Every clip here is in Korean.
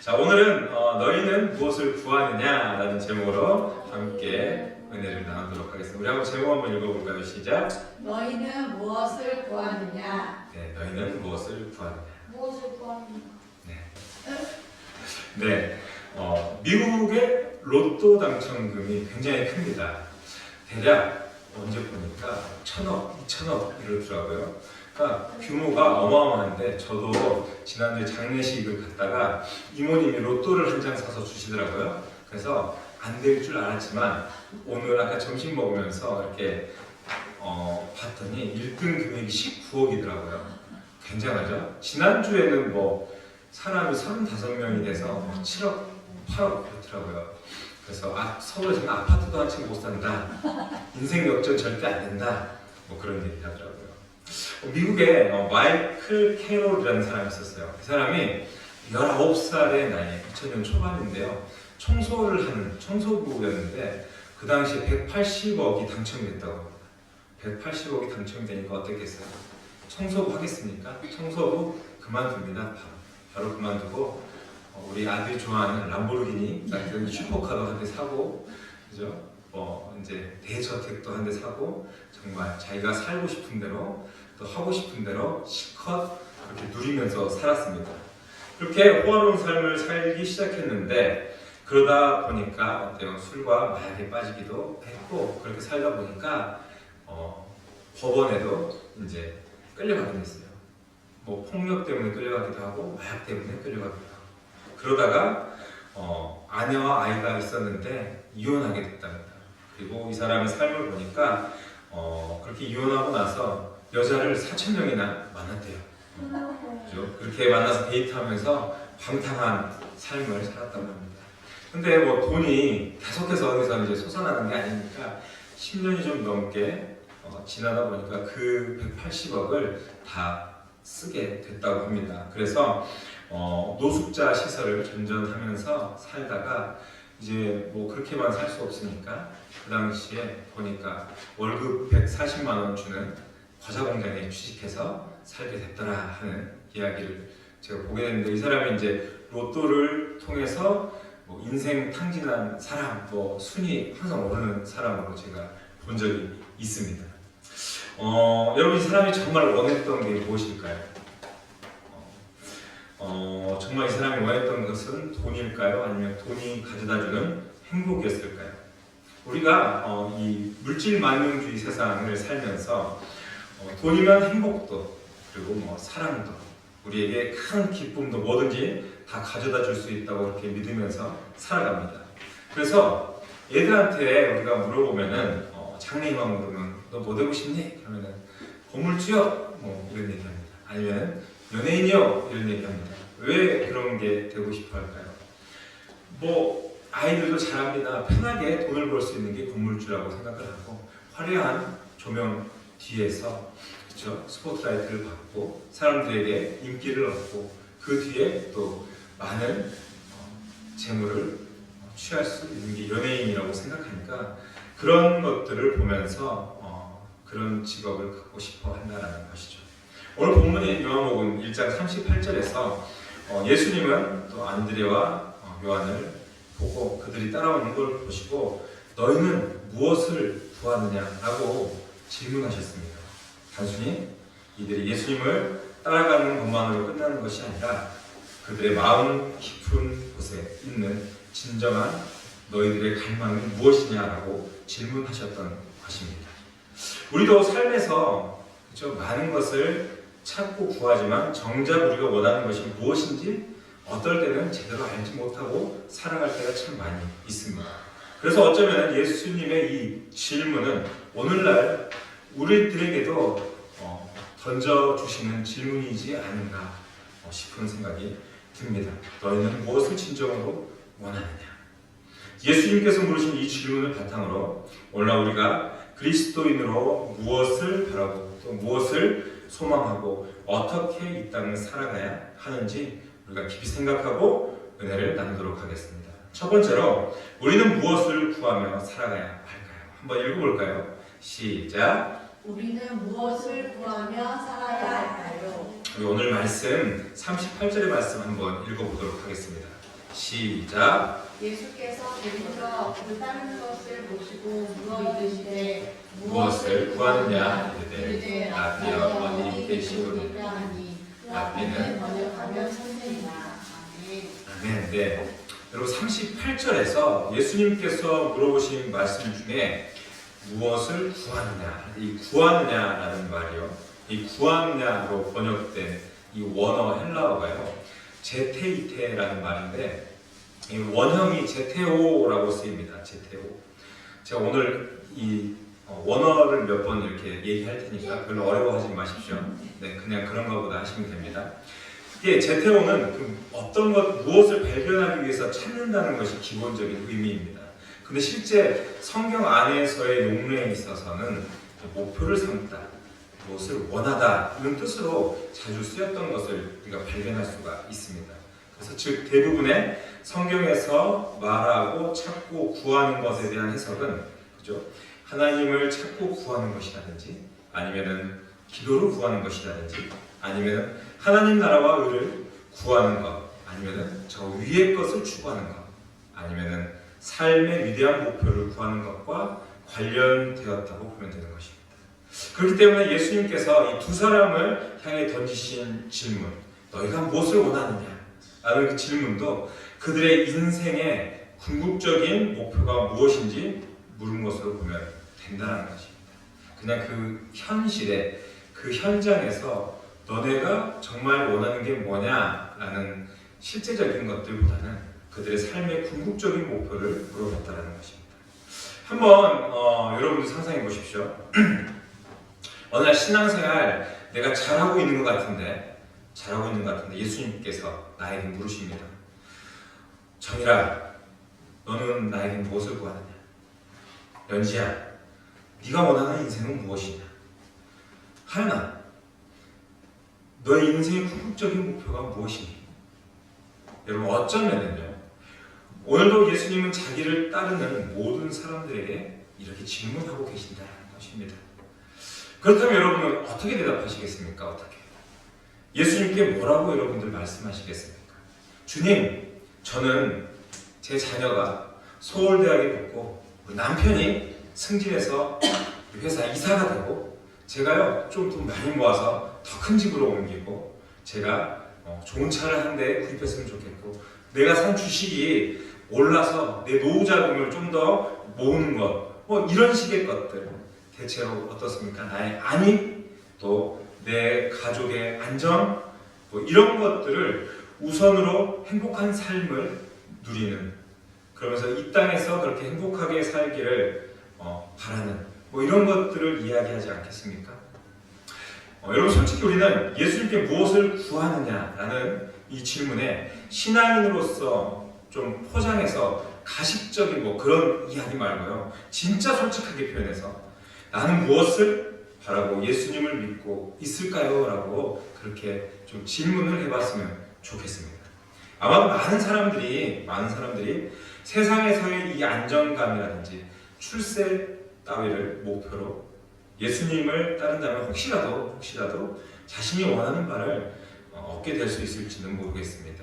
자, 오늘은 너희는 무엇을 구하느냐라는 제목으로 함께 은혜를 나누도록 하겠습니다. 우리 한번 제목 한번 읽어볼까요? 시작. 너희는 무엇을 구하느냐? 네, 너희는 무엇을 구하느냐. 무엇을 구하느냐? 네, 미국의 로또 당첨금이 굉장히 큽니다. 대략 언제 보니까 1,000억, 2,000억 이러더라고요. 그러니까 규모가 어마어마한데 저도 지난주에 장례식을 갔다가 이모님이 로또를 한 장 사서 주시더라고요. 그래서 안 될 줄 알았지만 오늘 아까 점심 먹으면서 이렇게 봤더니 1등 금액이 19억이더라고요. 굉장하죠? 지난주에는 뭐 사람이 35명이 돼서 7억, 8억 그렇더라고요. 그래서 서울에 지금 아파트도 한 채 못 산다. 인생 역전 절대 안 된다. 뭐 그런 얘기 하더라고요. 미국에 마이클 캐롤이라는 사람이 있었어요. 그 사람이 19살의 나이에 2000년 초반인데요. 청소를 하는 청소부였는데 그 당시에 180억이 당첨이 됐다고 합니다. 180억이 당첨이 되니까 어떻겠어요? 청소부 하겠습니까? 청소부 그만둡니다. 바로 그만두고 우리 아들이 좋아하는 람보르기니 같은 슈퍼카도 한 대 사고, 그죠? 이제 대저택도 한 대 사고 정말 자기가 살고 싶은 대로 또 하고 싶은 대로 실컷 그렇게 누리면서 살았습니다. 그렇게 호화로운 삶을 살기 시작했는데 그러다 보니까 어때요? 술과 마약에 빠지기도 했고 그렇게 살다 보니까 법원에도 이제 끌려가긴 했어요. 뭐 폭력 때문에 끌려가기도 하고 마약 때문에 끌려가기도 하고 그러다가 아내와 아이가 있었는데 이혼하게 됐답니다. 그리고 이 사람의 삶을 보니까 그렇게 이혼하고 나서 여자를 4,000명이나 만났대요. 그죠? 그렇게 만나서 데이트하면서 방탕한 삶을 살았다고 합니다. 근데 뭐 돈이 계속해서 어디서 이제 솟아나는 게 아니니까 10년이 좀 넘게 지나다 보니까 그 180억을 다 쓰게 됐다고 합니다. 그래서 노숙자 시설을 전전하면서 살다가 이제 뭐 그렇게만 살 수 없으니까 그 당시에 보니까 월급 140만 원 주는 과자 공장에 취직해서 살게 됐더라 하는 이야기를 제가 보게 됐는데 이 사람이 이제 로또를 통해서 뭐 인생 탕진한 사람, 뭐 순위 항상 오르는 사람으로 제가 본 적이 있습니다. 여러분 이 사람이 정말 원했던 게 무엇일까요? 정말 이 사람이 원했던 것은 돈일까요? 아니면 돈이 가져다주는 행복이었을까요? 우리가 이 물질 만능주의 세상을 살면서 돈이면 행복도 그리고 뭐 사랑도 우리에게 큰 기쁨도 뭐든지 다 가져다 줄 수 있다고 그렇게 믿으면서 살아갑니다. 그래서 애들한테 우리가 물어보면은 장래희망 물으면 너 뭐 되고 싶니? 그러면은 건물주요 뭐 이런 얘기합니다. 아니면 연예인이요 이런 얘기합니다. 왜 그런 게 되고 싶어 할까요? 뭐 아이들도 잘합니다. 편하게 돈을 벌 수 있는 게 건물주라고 생각을 하고 화려한 조명 뒤에서 그렇죠? 스포트라이트를 받고 사람들에게 인기를 얻고 그 뒤에 또 많은 재물을 취할 수 있는 게 연예인이라고 생각하니까 그런 것들을 보면서 그런 직업을 갖고 싶어 한다는 것이죠. 오늘 본문인 요한복음 1장 38절에서 예수님은 또 안드레와 요한을 보고 그들이 따라오는 걸 보시고 너희는 무엇을 구하느냐라고 질문하셨습니다. 단순히 이들이 예수님을 따라가는 것만으로 끝나는 것이 아니라 그들의 마음 깊은 곳에 있는 진정한 너희들의 갈망은 무엇이냐라고 질문하셨던 것입니다. 우리도 삶에서 그렇죠? 많은 것을 찾고 구하지만 정작 우리가 원하는 것이 무엇인지 어떨 때는 제대로 알지 못하고 살아갈 때가 참 많이 있습니다. 그래서 어쩌면 예수님의 이 질문은 오늘날 우리들에게도 던져주시는 질문이지 않은가 싶은 생각이 듭니다. 너희는 무엇을 진정으로 원하느냐? 예수님께서 물으신 이 질문을 바탕으로 오늘날 우리가 그리스도인으로 무엇을 바라고 또 무엇을 소망하고 어떻게 이 땅을 살아가야 하는지 우리가 깊이 생각하고 은혜를 나누도록 하겠습니다. 첫 번째로 우리는 무엇을 구하며 살아가야 할까요? 한번 읽어볼까요? 시작. 우리는 무엇을 구하며 살아야 할까요? 우리 오늘 말씀 38절의 말씀 한번 읽어보도록 하겠습니다. 시작. 예수께서 데리러 그 다른 것을 보시고 물어 이르시되 무엇을 구하느냐 이르되 이르되 랍비 어디 계시오니. 하니 랍비는 번역하면 선생이라. 아멘. 아멘. 네. 여러분 38절에서 예수님께서 물어보신 말씀 중에 무엇을 구하느냐, 이 구하느냐라는 말이요. 이 구하느냐로 번역된 이 원어 헬라어가요. 제테이테라는 말인데 이 원형이 제테오라고 쓰입니다. 제테오. 제가 오늘 이 원어를 몇 번 이렇게 얘기할 테니까 별로 어려워하지 마십시오. 네, 그냥 그런 것보다 하시면 됩니다. 이게 제테오는 어떤 것, 무엇을 발견하기 위해서 찾는다는 것이 기본적인 의미입니다. 근데 실제 성경 안에서의 용례에 있어서는 목표를 삼다, 무엇을 원하다 이런 뜻으로 자주 쓰였던 것을 우리가 발견할 수가 있습니다. 그래서 즉 대부분의 성경에서 말하고 찾고 구하는 것에 대한 해석은 그죠? 하나님을 찾고 구하는 것이라든지 아니면은 기도로 구하는 것이라든지 아니면은 하나님 나라와 의를 구하는 것 아니면은 저 위의 것을 추구하는 것 아니면은 삶의 위대한 목표를 구하는 것과 관련되었다고 보면 되는 것입니다. 그렇기 때문에 예수님께서 이 두 사람을 향해 던지신 질문, 너희가 무엇을 원하느냐? 라는 그 질문도 그들의 인생의 궁극적인 목표가 무엇인지 물은 것으로 보면 된다는 것입니다. 그냥 그 현실에, 그 현장에서 너네가 정말 원하는 게 뭐냐라는 실제적인 것들보다는 그들의 삶의 궁극적인 목표를 물어봤다는 것입니다. 한번 여러분도 상상해 보십시오. 어느 날 신앙생활 내가 잘하고 있는 것 같은데 예수님께서 나에게 물으십니다. 정일아, 너는 나에게 무엇을 구하느냐? 연지야, 네가 원하는 인생은 무엇이냐? 하연아, 너의 인생의 궁극적인 목표가 무엇이니? 여러분 어쩌면은요, 오늘도 예수님은 자기를 따르는 모든 사람들에게 이렇게 질문하고 계신다는 것입니다. 그렇다면 여러분은 어떻게 대답하시겠습니까? 어떻게? 예수님께 뭐라고 여러분들 말씀하시겠습니까? 주님, 저는 제 자녀가 서울대학에 붙고 우리 남편이 승진해서 회사 이사가 되고 제가요 좀 돈 많이 모아서 더 큰 집으로 옮기고 제가 좋은 차를 한 대 구입했으면 좋겠고 내가 산 주식이 올라서 내 노후 자금을 좀 더 모으는 것 뭐 이런 식의 것들 대체로 어떻습니까? 나의 안위 또 내 가족의 안정 뭐 이런 것들을 우선으로 행복한 삶을 누리는 그러면서 이 땅에서 그렇게 행복하게 살기를 바라는 뭐 이런 것들을 이야기하지 않겠습니까? 여러분 솔직히 우리는 예수님께 무엇을 구하느냐라는 이 질문에 신앙인으로서 좀 포장해서 가식적인 뭐 그런 이야기 말고요. 진짜 솔직하게 표현해서 나는 무엇을 바라고 예수님을 믿고 있을까요? 라고 그렇게 좀 질문을 해봤으면 좋겠습니다. 아마도 많은 사람들이 세상에서의 이 안정감이라든지 출세 따위를 목표로 예수님을 따른다면 혹시라도 자신이 원하는 바를 얻게 될 수 있을지는 모르겠습니다.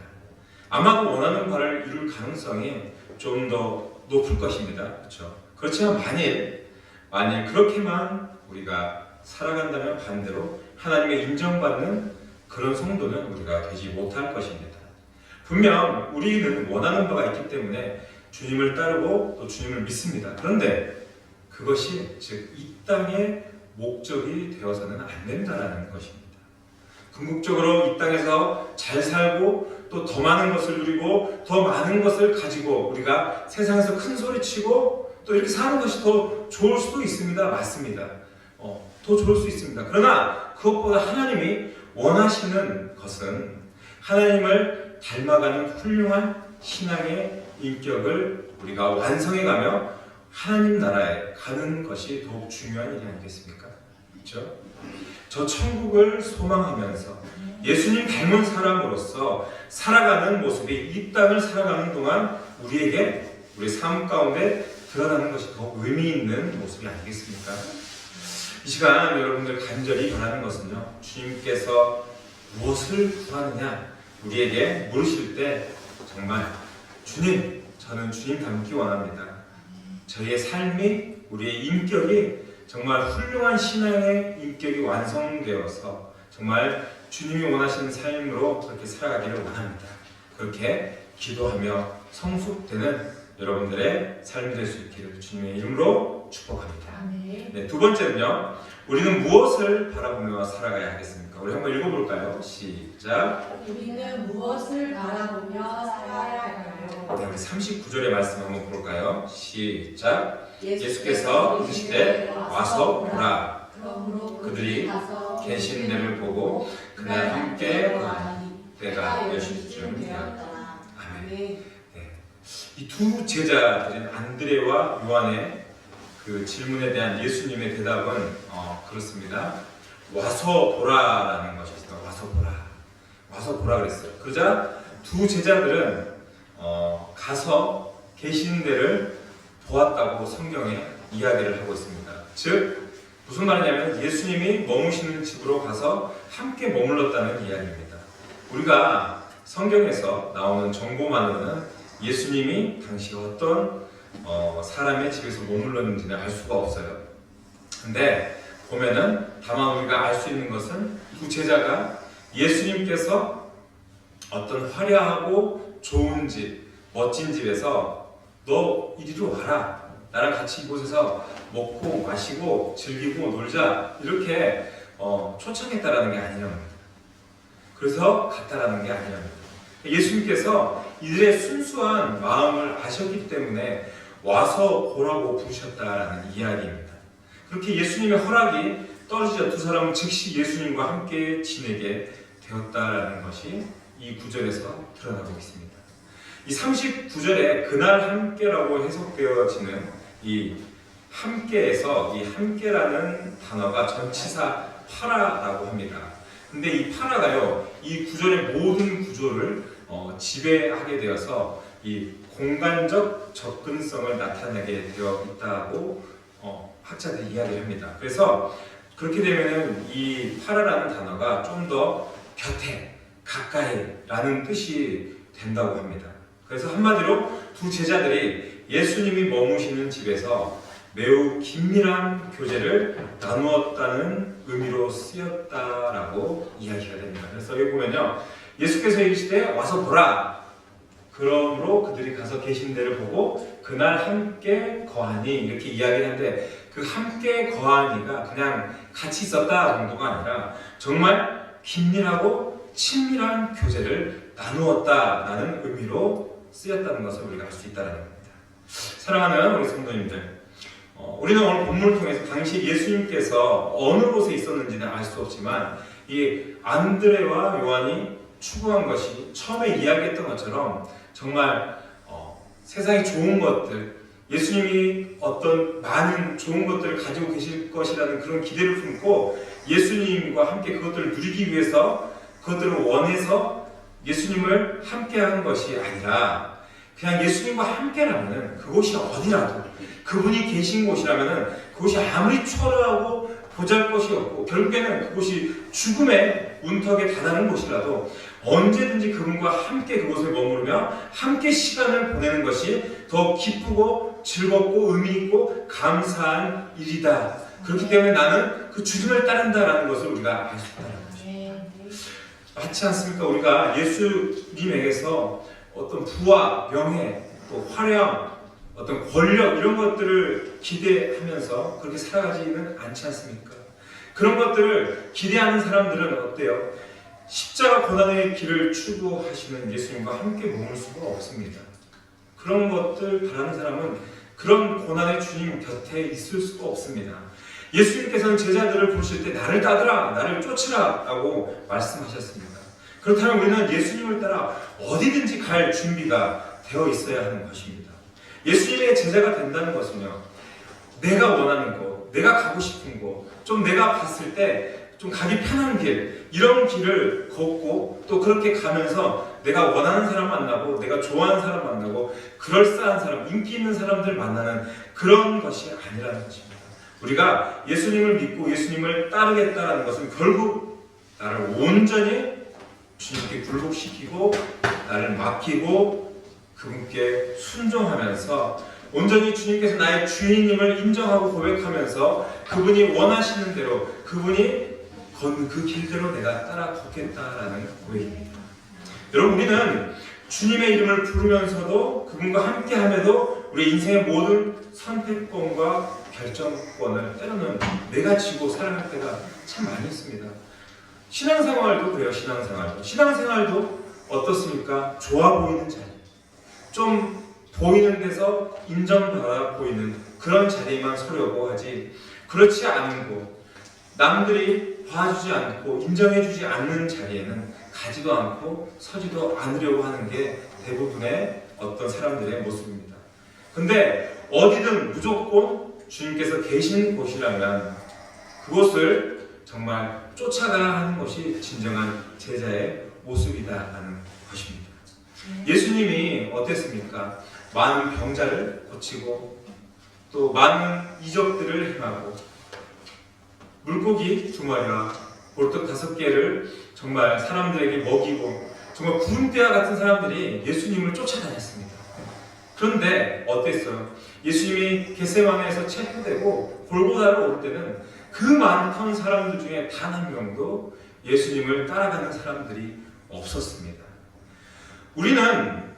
아마도 원하는 바를 이룰 가능성이 좀 더 높을 것입니다. 그렇죠? 그렇지만 만일 그렇게만 우리가 살아간다면 반대로 하나님의 인정받는 그런 성도는 우리가 되지 못할 것입니다. 분명 우리는 원하는 바가 있기 때문에 주님을 따르고 또 주님을 믿습니다. 그런데 그것이 즉 이 땅의 목적이 되어서는 안 된다는 것입니다. 궁극적으로 이 땅에서 잘 살고 또 더 많은 것을 누리고 더 많은 것을 가지고 우리가 세상에서 큰 소리 치고 또 이렇게 사는 것이 더 좋을 수도 있습니다. 맞습니다. 더 좋을 수 있습니다. 그러나 그것보다 하나님이 원하시는 것은 하나님을 닮아가는 훌륭한 신앙의 인격을 우리가 완성해가며 하나님 나라에 가는 것이 더욱 중요한 일이 아니겠습니까? 그렇죠? 저 천국을 소망하면서 예수님 닮은 사람으로서 살아가는 모습이 이 땅을 살아가는 동안 우리에게 우리 삶 가운데 드러나는 것이 더 의미 있는 모습이 아니겠습니까? 이 시간 여러분들 간절히 바라는 것은요, 주님께서 무엇을 구하느냐 우리에게 물으실 때 정말 주님, 저는 주님 닮기 원합니다. 저희의 삶이, 우리의 인격이 정말 훌륭한 신앙의 인격이 완성되어서 정말 주님이 원하시는 삶으로 그렇게 살아가기를 원합니다. 그렇게 기도하며 성숙되는 여러분들의 삶이 될 수 있기를 주님의 이름으로 축복합니다. 네, 두 번째는요, 우리는 무엇을 바라보며 살아가야 하겠습니까? 우리 한번 읽어볼까요? 시작. 우리는 무엇을 바라보며 살아야 할까요? 네, 우리 39절의 말씀 한번 볼까요? 시작. 예수께서 이르시되 와서 보라. 그러므로 그들이 계신 데를 보고 그날 함께 거하니 때가 몇 시쯤 되었다. 아멘. 이 두 제자들인 안드레와 요한의 그 질문에 대한 예수님의 대답은 그렇습니다. 와서 보라라는 것이었어요. 와서 보라. 와서 보라 그랬어요. 그러자 두 제자들은 가서 계신 데를 보았다고 성경에 이야기를 하고 있습니다. 즉 무슨 말이냐면 예수님이 머무시는 집으로 가서 함께 머물렀다는 이야기입니다. 우리가 성경에서 나오는 정보만으로는 예수님이 당시 어떤 사람의 집에서 머물렀는지는 알 수가 없어요. 근데 보면은 다만 우리가 알 수 있는 것은 두 제자가 예수님께서 어떤 화려하고 좋은 집, 멋진 집에서 너 이리로 와라. 나랑 같이 이곳에서 먹고 마시고 즐기고 놀자. 이렇게 초청했다라는 게 아니랍니다. 그래서 갔다라는 게 아니랍니다. 예수님께서 이들의 순수한 마음을 아셨기 때문에 와서 보라고 부르셨다라는 이야기입니다. 그렇게 예수님의 허락이 떨어지자 두 사람은 즉시 예수님과 함께 지내게 되었다라는 것이 이 구절에서 드러나고 있습니다. 이 39절에 그날 함께라고 해석되어지는 이 함께에서 이 함께라는 단어가 전치사 파라라고 합니다. 근데 이 파라가요, 이 구절의 모든 구조를 지배하게 되어서 이 공간적 접근성을 나타내게 되어 있다고 학자들이 이야기를 합니다. 그래서 그렇게 되면은 이 파라라는 단어가 좀 더 곁에, 가까이라는 뜻이 된다고 합니다. 그래서 한마디로 두 제자들이 예수님이 머무시는 집에서 매우 긴밀한 교제를 나누었다는 의미로 쓰였다라고 이야기가 됩니다. 그래서 여기 보면요, 예수께서 이르시되 와서 보라. 그러므로 그들이 가서 계신 데를 보고 그날 함께 거하니 이렇게 이야기하는데 그 함께 거하니가 그냥 같이 있었다 정도가 아니라 정말 긴밀하고 친밀한 교제를 나누었다라는 의미로 쓰였다는 것을 우리가 알 수 있다는 겁니다. 사랑하는 우리 성도님들, 우리는 오늘 본문을 통해서 당시 예수님께서 어느 곳에 있었는지는 알 수 없지만 이 안드레와 요한이 추구한 것이 처음에 이야기했던 것처럼 정말 세상에 좋은 것들, 예수님이 어떤 많은 좋은 것들을 가지고 계실 것이라는 그런 기대를 품고 예수님과 함께 그것들을 누리기 위해서 그것들을 원해서 예수님을 함께 하는 것이 아니라 그냥 예수님과 함께라면 그곳이 어디라도 그분이 계신 곳이라면 그곳이 아무리 초라하고 보잘것이 없고 결국에는 그곳이 죽음의 문턱에 다다른 곳이라도 언제든지 그분과 함께 그곳에 머무르며 함께 시간을 보내는 것이 더 기쁘고 즐겁고 의미있고 감사한 일이다. 그렇기 때문에 나는 그 주님을 따른다라는 것을 우리가 알 수 있다는 거죠. 맞지 않습니까? 우리가 예수님에게서 어떤 부와 명예, 또 화려함, 어떤 권력 이런 것들을 기대하면서 그렇게 살아가지는 않지 않습니까? 그런 것들을 기대하는 사람들은 어때요? 십자가 고난의 길을 추구하시는 예수님과 함께 머물 수가 없습니다. 그런 것들 바라는 사람은 그런 고난의 주님 곁에 있을 수가 없습니다. 예수님께서는 제자들을 부르실 때 나를 따르라, 나를 쫓으라 라고 말씀하셨습니다. 그렇다면 우리는 예수님을 따라 어디든지 갈 준비가 되어 있어야 하는 것입니다. 예수님의 제자가 된다는 것은요, 내가 원하는 거, 내가 가고 싶은 거, 좀 내가 봤을 때 좀 가기 편한 길, 이런 길을 걷고 또 그렇게 가면서 내가 원하는 사람 만나고 내가 좋아하는 사람 만나고 그럴싸한 사람, 인기 있는 사람들 만나는 그런 것이 아니라는 것입니다. 우리가 예수님을 믿고 예수님을 따르겠다는 것은 결국 나를 온전히 주님께 굴복시키고 나를 맡기고 그분께 순종하면서 온전히 주님께서 나의 주인님을 인정하고 고백하면서 그분이 원하시는 대로 그분이 건 그 길대로 내가 따라 걷겠다라는 고백입니다. 여러분, 우리는 주님의 이름을 부르면서도 그분과 함께함에도 우리 인생의 모든 선택권과 결정권을 때로는 내가 지고 살아갈 때가 참 많이 있습니다. 신앙생활도 그래요. 신앙생활도 어떻습니까? 좋아 보이는 자리, 좀 보이는 데서 인정받아 보이는 그런 자리만 서려고 하지, 그렇지 않은 곳, 남들이 봐주지 않고 인정해주지 않는 자리에는 가지도 않고 서지도 않으려고 하는 게 대부분의 어떤 사람들의 모습입니다. 근데 어디든 무조건 주님께서 계신 곳이라면 그곳을 정말 쫓아가야 하는 것이 진정한 제자의 모습이다라는 것입니다. 예수님이 어땠습니까? 많은 병자를 고치고 또 많은 이적들을 행하고 물고기 2마리와 볼떡 5개를 정말 사람들에게 먹이고 정말 구름대와 같은 사람들이 예수님을 쫓아다녔습니다. 그런데 어땠어요? 예수님이 겟세마네에서 체포되고 골고다로 올 때는 그 많던 사람들 중에 단 한 명도 예수님을 따라가는 사람들이 없었습니다. 우리는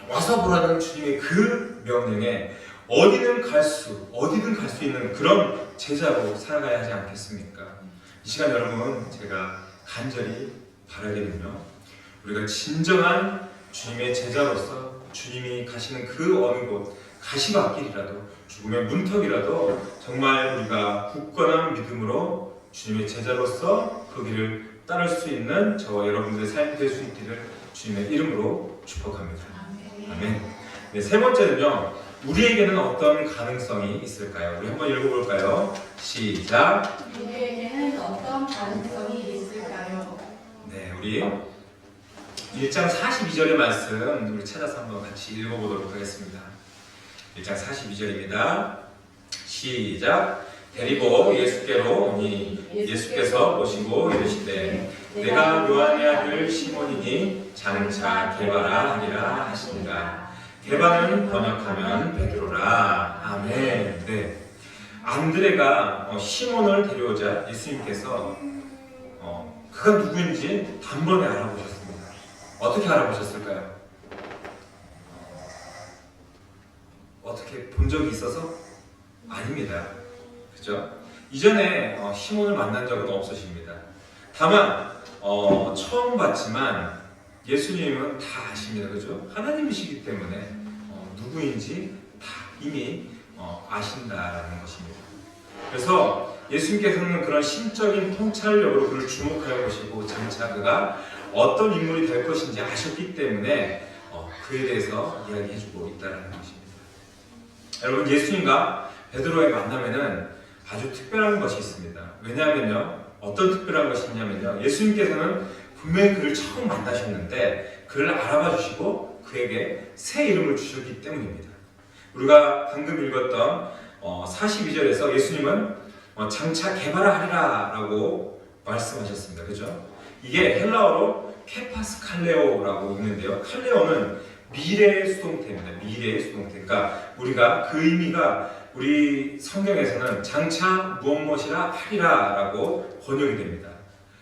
와서 보라는 주님의 그 명령에 어디든 갈 수 있는 그런 제자로 살아가야 하지 않겠습니까? 이 시간 여러분, 제가 간절히 바라기는요, 우리가 진정한 주님의 제자로서 주님이 가시는 그 어느 곳, 가시밭길이라도 죽음의 문턱이라도 정말 우리가 굳건한 믿음으로 주님의 제자로서 그 길을 따를 수 있는 저와 여러분들의 삶이 될 수 있기를 주님의 이름으로 축복합니다. 아멘. 네, 세 번째는요, 우리에게는 어떤 가능성이 있을까요? 우리 한번 읽어볼까요? 시작. 우리에게는 어떤 가능성이 있을까요? 네, 우리 1장 42절의 말씀 우리 찾아서 한번 같이 읽어보도록 하겠습니다. 1장 42절입니다. 시작. 데리고 예수께로 오니 예수께서 보시고 이르시되 내가 요한의 아들 시몬이니 장차 게바라 하리라 하시니라. 게바는 번역하면 베드로라. 아멘. 네. 안드레가 시몬을 데려오자 예수님께서 그가 누구인지 단번에 알아보셨습니다. 어떻게 알아보셨을까요? 어떻게 본 적이 있어서? 아닙니다. 그죠? 이전에 시몬을 만난 적은 없으십니다. 다만 처음 봤지만 예수님은 다 아십니다. 그죠? 하나님이시기 때문에 누구인지 다 이미 아신다라는 것입니다. 그래서 예수님께서는 그런 심적인 통찰력으로 그를 주목하여 보시고 장차 그가 어떤 인물이 될 것인지 아셨기 때문에 그에 대해서 이야기해주고 있다는 것입니다. 여러분, 예수님과 베드로의 만남에는 아주 특별한 것이 있습니다. 왜냐하면요, 어떤 특별한 것이 있냐면요, 예수님께서는 분명히 그를 처음 만나셨는데 그를 알아봐 주시고 그에게 새 이름을 주셨기 때문입니다. 우리가 방금 읽었던 42절에서 예수님은 장차 게바라 하리라 라고 말씀하셨습니다. 그죠? 이게 헬라어로 케파스 칼레오라고 있는데요, 칼레오는 미래의 수동태입니다. 미래의 수동태. 그러니까 우리가 그 의미가 우리 성경에서는 장차 무엇이라 하리라 라고 번역이 됩니다.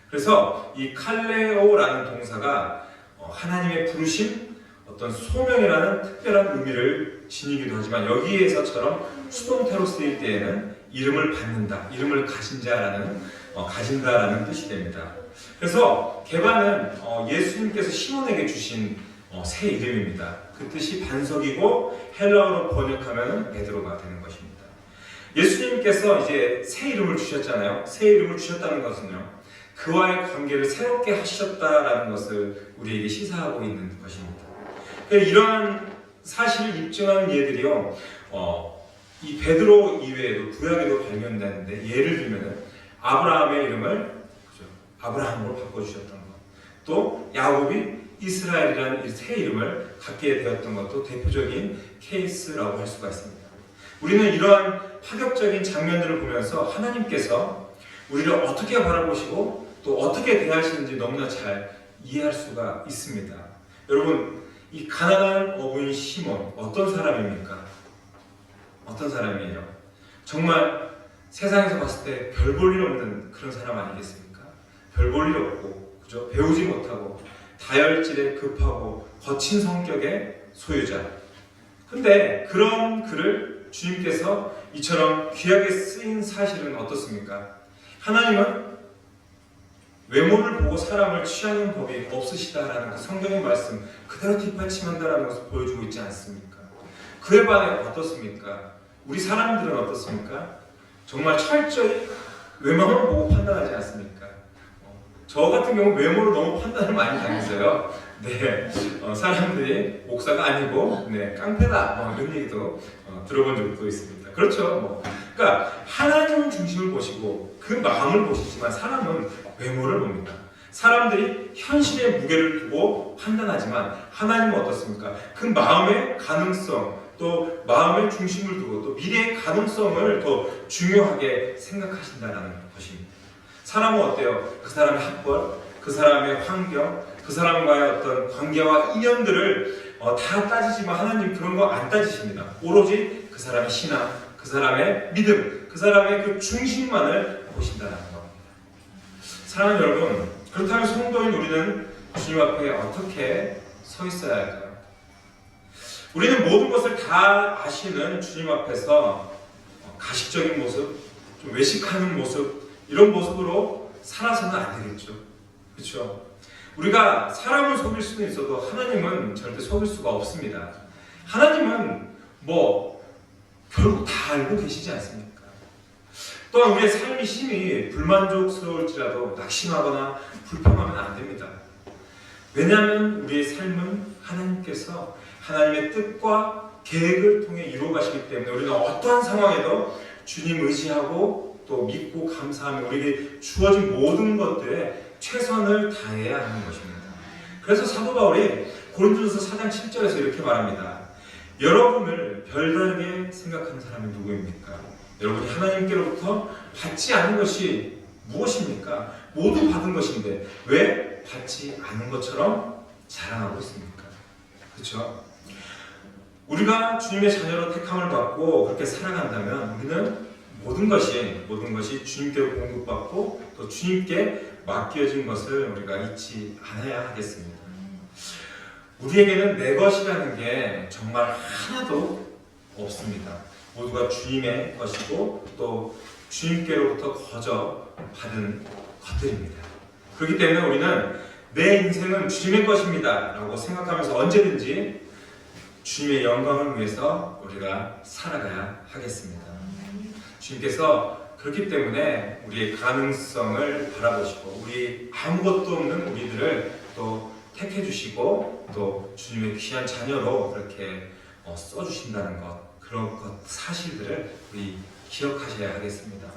그래서 이 칼레오라는 동사가 하나님의 부르심, 어떤 소명이라는 특별한 의미를 지니기도 하지만 여기에서처럼 수동태로 쓰일 때에는 이름을 받는다, 이름을 가진 자라는 가진다라는 뜻이 됩니다. 그래서 게바는 예수님께서 시몬에게 주신 새 이름입니다. 그 뜻이 반석이고 헬라어로 번역하면 베드로가 되는 것입니다. 예수님께서 이제 새 이름을 주셨잖아요. 새 이름을 주셨다는 것은요, 그와의 관계를 새롭게 하셨다라는 것을 우리에게 시사하고 있는 것입니다. 이러한 사실을 입증하는 예들이요, 이 베드로 이외에도 구약에도 발견되는데, 예를 들면은 아브라함의 이름을 아브라함으로 바꿔주셨던 것, 또 야곱이 이스라엘이라는 이 새 이름을 갖게 되었던 것도 대표적인 케이스라고 할 수가 있습니다. 우리는 이러한 파격적인 장면들을 보면서 하나님께서 우리를 어떻게 바라보시고 또 어떻게 대하시는지 너무나 잘 이해할 수가 있습니다. 여러분, 이 가난한 어부인 시몬 어떤 사람입니까? 어떤 사람이에요? 정말 세상에서 봤을 때 별 볼 일 없는 그런 사람 아니겠습니까? 별 볼 일 없고, 그죠? 배우지 못하고 다혈질에 급하고 거친 성격의 소유자. 근데 그런 그를 주님께서 이처럼 귀하게 쓰인 사실은 어떻습니까? 하나님은 외모를 보고 사람을 취하는 법이 없으시다라는 그 성경의 말씀 그대로 뒷받침한다라는 것을 보여주고 있지 않습니까? 그에 반해 어떻습니까? 우리 사람들은 어떻습니까? 정말 철저히 외모만 보고 판단하지 않습니까? 저 같은 경우 외모로 너무 판단을 많이 당했어요. 네, 사람들이 목사가 아니고 네, 깡패다 이런 얘기도 들어본 적도 있습니다. 그렇죠. 그러니까 하나님 중심을 보시고 그 마음을 보시지만 사람은 외모를 봅니다. 사람들이 현실의 무게를 두고 판단하지만 하나님은 어떻습니까? 그 마음의 가능성, 또 마음의 중심을 두고 또 미래의 가능성을 더 중요하게 생각하신다는 것입니다. 사람은 어때요? 그 사람의 학벌, 그 사람의 환경, 그 사람과의 어떤 관계와 인연들을 다 따지지만 하나님 그런 거 안 따지십니다. 오로지 그 사람의 신앙, 그 사람의 믿음, 그 사람의 그 중심만을 보신다는 겁니다. 사랑하는 여러분, 그렇다면 성도인 우리는 주님 앞에 어떻게 서 있어야 할까요? 우리는 모든 것을 다 아시는 주님 앞에서 가식적인 모습, 좀 외식하는 모습, 이런 모습으로 살아서는 안 되겠죠. 그렇죠? 우리가 사람을 속일 수는 있어도 하나님은 절대 속일 수가 없습니다. 하나님은 결국 다 알고 계시지 않습니까? 또한 우리의 삶이 심히 불만족스러울지라도 낙심하거나 불평하면 안 됩니다. 왜냐하면 우리의 삶은 하나님께서 하나님의 뜻과 계획을 통해 이루어 가시기 때문에 우리가 어떠한 상황에도 주님 의지하고 또 믿고 감사하며 우리에게 주어진 모든 것들에 최선을 다해야 하는 것입니다. 그래서 사도 바울이 고린도전서 4장 7절에서 이렇게 말합니다. 여러분을 별다르게 생각하는 사람이 누구입니까? 여러분이 하나님께로부터 받지 않은 것이 무엇입니까? 모두 받은 것인데 왜 받지 않은 것처럼 자랑하고 있습니까? 그렇죠? 우리가 주님의 자녀로 택함을 받고 그렇게 살아간다면 우리는 모든 것이 주님께로 공급받고 또 주님께 맡겨진 것을 우리가 잊지 않아야 하겠습니다. 우리에게는 내 것이라는 게 정말 하나도 없습니다. 모두가 주님의 것이고 또 주님께로부터 거저 받은 것들입니다. 그렇기 때문에 우리는 내 인생은 주님의 것입니다 라고 생각하면서 언제든지 주님의 영광을 위해서 우리가 살아가야 하겠습니다. 주님께서 그렇기 때문에 우리의 가능성을 바라보시고 우리 아무것도 없는 우리들을 또 택해 주시고 또 주님의 귀한 자녀로 그렇게 써주신다는 것, 그런 것 사실들을 우리 기억하셔야 하겠습니다.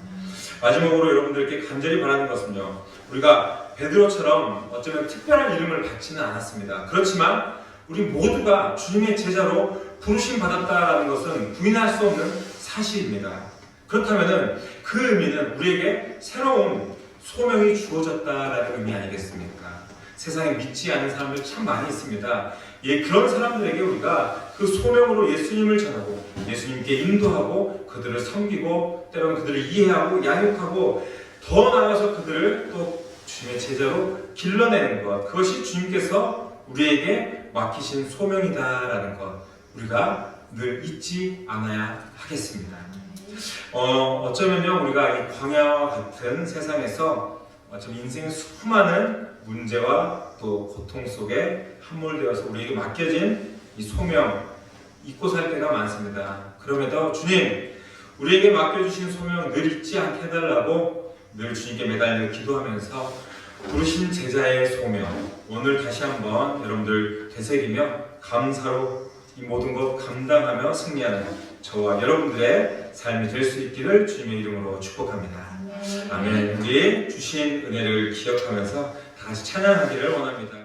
마지막으로 여러분들께 간절히 바라는 것은요, 우리가 베드로처럼 어쩌면 특별한 이름을 받지는 않았습니다. 그렇지만 우리 모두가 주님의 제자로 부르심 받았다라는 것은 부인할 수 없는 사실입니다. 그렇다면 그 의미는 우리에게 새로운 소명이 주어졌다라는 의미 아니겠습니까? 세상에 믿지 않는 사람들 참 많이 있습니다. 그런 사람들에게 우리가 그 소명으로 예수님을 전하고 예수님께 인도하고 그들을 섬기고 때로는 그들을 이해하고 양육하고 더 나아가서 그들을 또 주님의 제자로 길러내는 것, 그것이 주님께서 우리에게 맡기신 소명이다라는 것, 우리가 늘 잊지 않아야 하겠습니다. 어쩌면요, 우리가 이 광야와 같은 세상에서 어쩌면 인생의 수많은 문제와 또 고통 속에 함몰되어서 우리에게 맡겨진 이 소명 잊고 살 때가 많습니다. 그럼에도 주님, 우리에게 맡겨주신 소명 늘 잊지 않게 해달라고 늘 주님께 매달려 기도하면서 부르신 제자의 소명, 오늘 다시 한번 여러분들 되새기며 감사로 이 모든 것 감당하며 승리하는 저와 여러분들의 삶이 될 수 있기를 주님의 이름으로 축복합니다. 아멘. 우리 주신 은혜를 기억하면서 다 같이 찬양하기를 원합니다.